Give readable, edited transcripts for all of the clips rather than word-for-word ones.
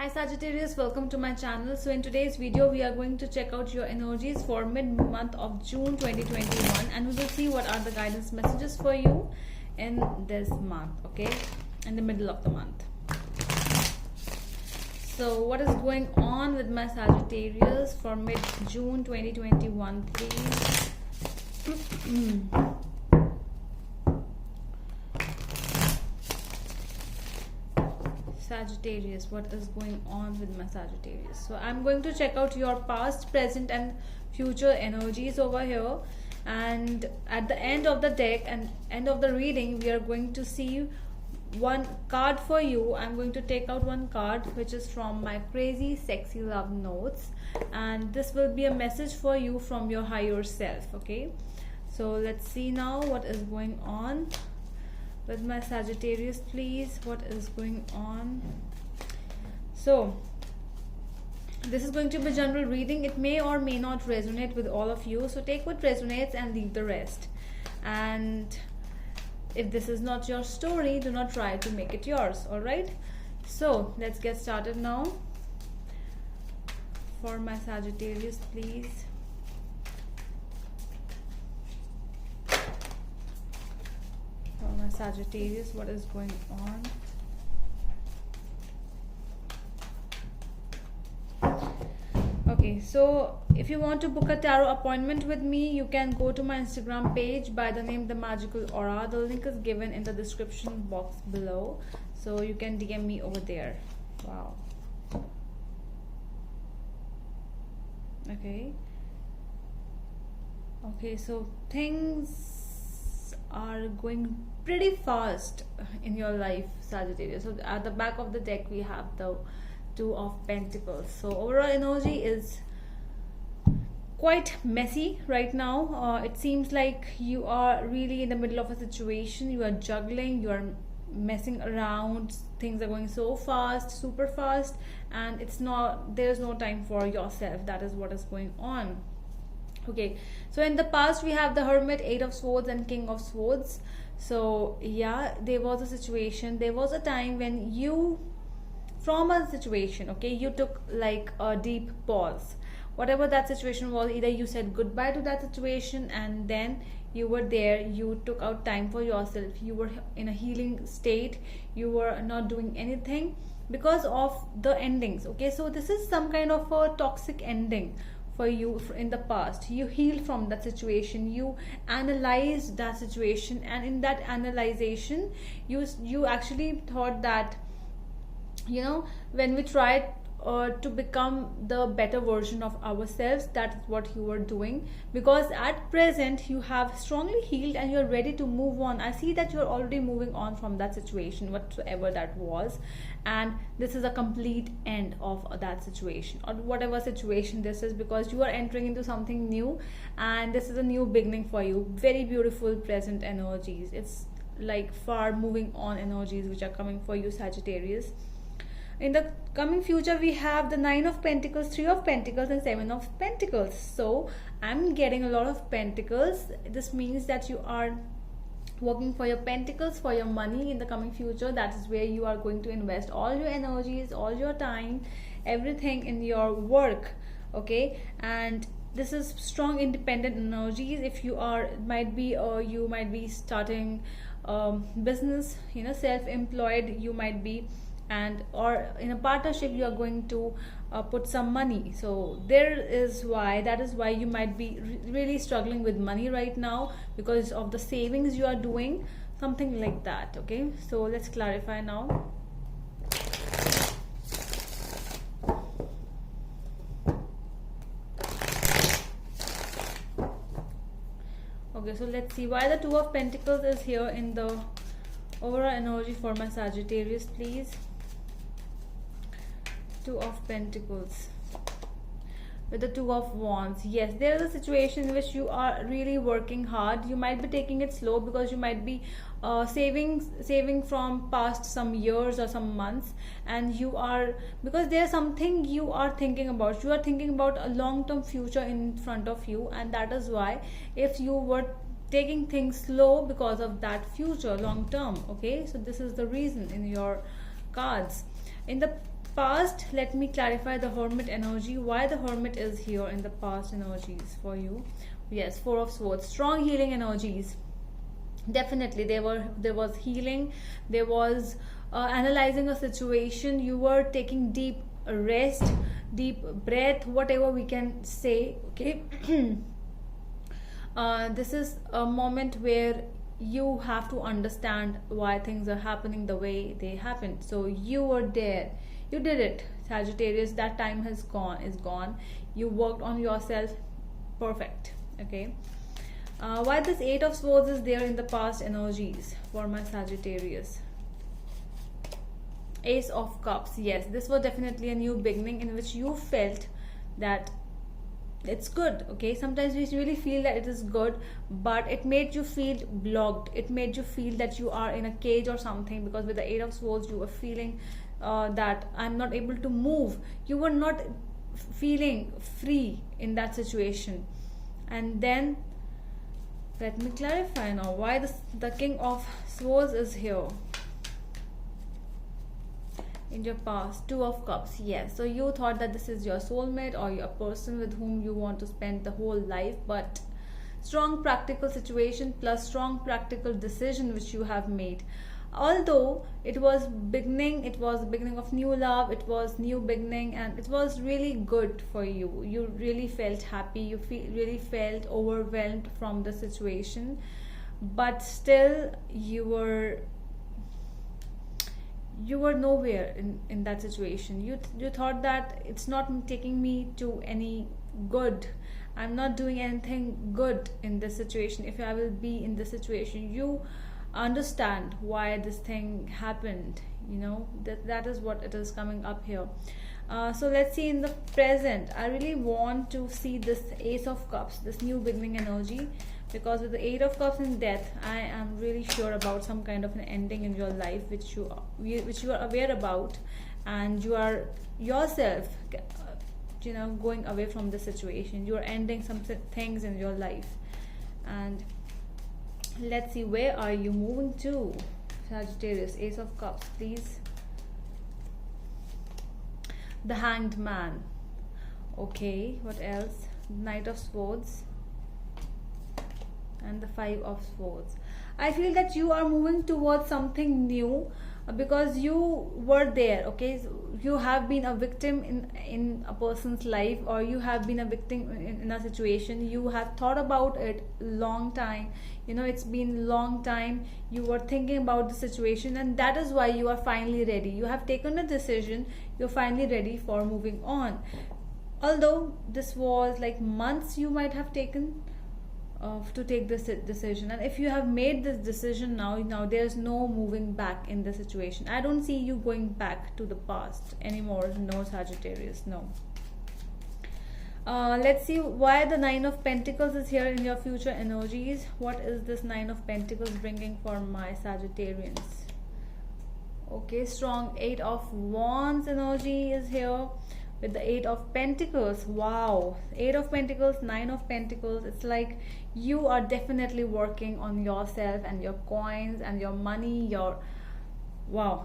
Hi Sagittarius, welcome to my channel. So in today's video we are going to check out your energies for mid-month of June 2021 and we will see what are the guidance messages for you in this month, okay, in the middle of the month. So what is going on with my Sagittarius for mid-June 2021, please? Sagittarius, what is going on with my Sagittarius? So I'm going to check out your past, present and future energies over here, and at the end of the deck and end of the reading we are going to see one card for you. I'm going to take out one card which is from my crazy sexy love notes, and this will be a message for you from your higher self, okay? So let's see now what is going on with my Sagittarius, please. What is going on? So this is going to be general reading. It may or may not resonate with all of you, so take what resonates and leave the rest. And if this is not your story, do not try to make it yours. All right, so let's get started now. For my Sagittarius, please. My Sagittarius, what is going on? Okay, so if you want to book a tarot appointment with me, you can go to my Instagram page by the name The Magical Aura. The link is given in the description box below, so you can DM me over there. Wow. Okay, so things are going pretty fast in your life, Sagittarius. So at the back of the deck we have the Two of Pentacles. So overall energy is quite messy right now. It seems like you are really in the middle of a situation. You are juggling, you are messing around, things are going so fast, super fast, and there's no time for yourself. That is what is going on. Okay, so in the past we have the Hermit, Eight of Swords and King of Swords. So yeah, there was a situation, there was a time when you, from a situation, okay, you took like a deep pause. Whatever that situation was, either you said goodbye to that situation and then you were there, you took out time for yourself, you were in a healing state, you were not doing anything because of the endings. Okay, so this is some kind of a toxic ending for you in the past. You healed from that situation, you analyzed that situation, and in that analyzation you actually thought that, you know, when we try to become the better version of ourselves, that's what you were doing, because at present you have strongly healed and you're ready to move on. I see that you're already moving on from that situation, whatsoever that was, and this is a complete end of that situation or whatever situation this is, because you are entering into something new and this is a new beginning for you. Very beautiful present energies. It's like far moving on energies which are coming for you, Sagittarius. In the coming future we have the Nine of Pentacles, Three of Pentacles and Seven of Pentacles. So I'm getting a lot of pentacles. This means that you are working for your pentacles, for your money in the coming future. That is where you are going to invest all your energies, all your time, everything in your work, okay? And this is strong independent energies. If you are, you might be starting business, you know, self-employed you might be, and or in a partnership you are going to put some money. So that is why you might be really struggling with money right now because of the savings you are doing, something like that. Okay, so let's clarify now. Okay, so let's see why the Two of Pentacles is here in the overall energy for my Sagittarius, please. Two of Pentacles with the Two of Wands. Yes, there is a situation in which you are really working hard. You might be taking it slow because you might be saving from past some years or some months, and you are, because there's something you are thinking about. You are thinking about a long-term future in front of you, and that is why if you were taking things slow because of that future long term. Okay, so this is the reason in your cards. In the past, let me clarify the Hermit energy, why the Hermit is here in the past energies for you. Yes, Four of Swords, strong healing energies. Definitely there was healing, there was analyzing a situation, you were taking deep rest, deep breath, whatever we can say, okay. This is a moment where you have to understand why things are happening the way they happened. So you were there, you did it, Sagittarius. That time has gone, is gone. You worked on yourself, perfect. Okay. Why this Eight of Swords is there in the past energies for my Sagittarius? Ace of Cups. Yes, this was definitely a new beginning in which you felt that it's good. Okay, sometimes we really feel that it is good, but it made you feel blocked, it made you feel that you are in a cage or something, because with the Eight of Swords you were feeling that I'm not able to move. You were not feeling free in that situation. And then let me clarify now why the King of Swords is here in your past. Two of Cups. Yes, so you thought that this is your soulmate or your person with whom you want to spend the whole life, but strong practical situation plus strong practical decision which you have made. Although it was beginning, it was the beginning of new love, it was new beginning, and it was really good for you. You really felt happy, you really felt overwhelmed from the situation, but still you were nowhere in that situation. You thought that it's not taking me to any good, I'm not doing anything good in this situation. If I will be in this situation, you understand why this thing happened, you know, that is what it is coming up here. So let's see in the present. I really want to see this Ace of Cups, this new beginning energy, because with the Eight of Cups and Death, I am really sure about some kind of an ending in your life which you are aware about, and you are yourself going away from the situation. You are ending some things in your life. And let's see, where are you moving to, Sagittarius? Ace of Cups, please. The Hanged Man. Okay, what else? Knight of Swords and the Five of Swords. I feel that you are moving towards something new, because you were there. Okay, so you have been a victim in a person's life, or you have been a victim in a situation. You have thought about it long time, it's been long time. You were thinking about the situation, and that is why you are finally ready. You have taken a decision, you're finally ready for moving on. Although this was like months you might have taken to take this decision, and if you have made this decision now there's no moving back in the situation. I don't see you going back to the past anymore. No, Sagittarius, no. Let's see why the Nine of Pentacles is here in your future energies. What is this Nine of Pentacles bringing for my Sagittarians? Okay, strong Eight of Wands energy is here with the Eight of Pentacles. Wow, Eight of Pentacles, Nine of Pentacles. It's like you are definitely working on yourself and your coins and your money, your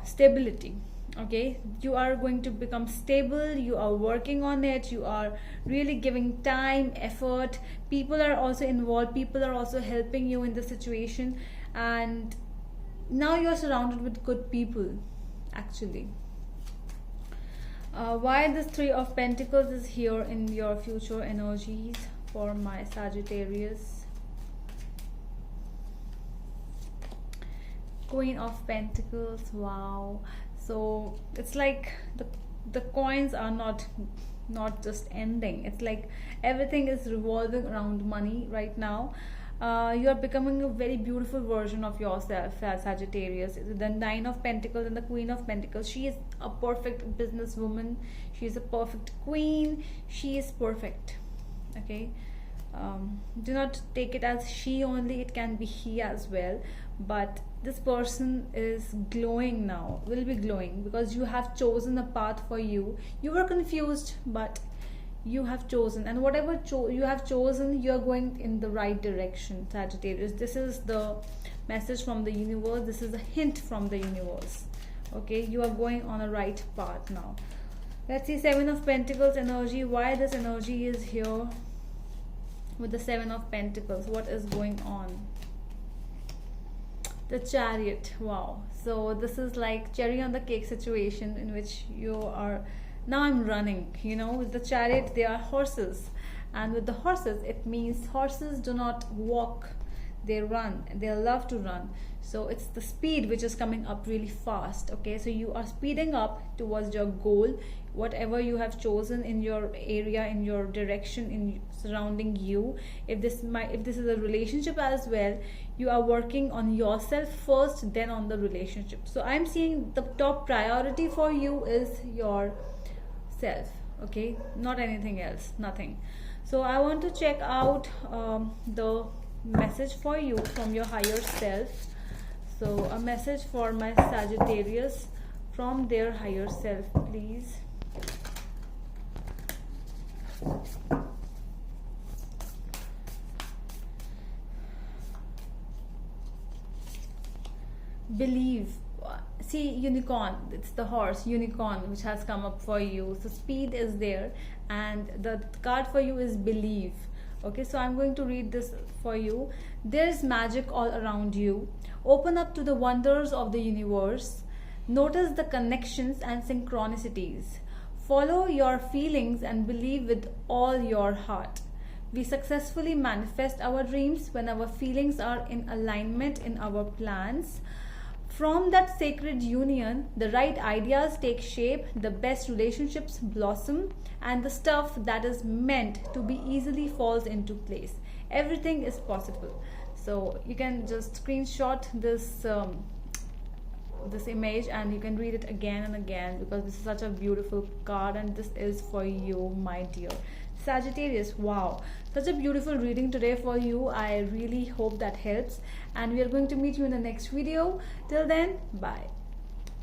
stability. Okay, you are going to become stable. You are working on it. You are really giving time, effort. People are also involved, people are also helping you in the situation, and now you're surrounded with good people actually. Why this Three of Pentacles is here in your future energies for my Sagittarius? Queen of Pentacles. Wow, so it's like the coins are not just ending. It's like everything is revolving around money right now. You are becoming a very beautiful version of yourself, Sagittarius. The Nine of Pentacles and the Queen of Pentacles. She is a perfect businesswoman. She is a perfect queen. She is perfect. Okay. Do not take it as she only. It can be he as well. But this person is glowing now. Will be glowing because you have chosen a path for you. You were confused, but you have chosen, and whatever you have chosen, you are going in the right direction, Sagittarius. This is the message from the universe. This is a hint from the universe. Okay, you are going on a right path now. Let's see, Seven of Pentacles energy. Why this energy is here with the Seven of Pentacles? What is going on? The Chariot. Wow. So this is like cherry on the cake situation in which you are, now I'm running. You know, with the Chariot they are horses, and with the horses it means horses do not walk, they run, they love to run. So it's the speed which is coming up really fast. Okay, so you are speeding up towards your goal, whatever you have chosen in your area, in your direction, in surrounding you. If this is a relationship as well, you are working on yourself first, then on the relationship. So I'm seeing the top priority for you is your self. Okay, not anything else, nothing. So I want to check out the message for you from your higher self. So a message for my Sagittarius from their higher self, please. Believe. See, unicorn, it's the horse unicorn which has come up for you. So speed is there, and the card for you is believe. Okay, so I'm going to read this for you. There's magic all around you. Open up to the wonders of the universe. Notice the connections and synchronicities. Follow your feelings and believe with all your heart. We successfully manifest our dreams when our feelings are in alignment in our plans. From that sacred union, the right ideas take shape, the best relationships blossom, and the stuff that is meant to be easily falls into place. Everything is possible. So you can just screenshot this this image and you can read it again and again, because this is such a beautiful card and this is for you, my dear Sagittarius. Wow, such a beautiful reading today for you. I really hope that helps, and we are going to meet you in the next video. Till then, bye.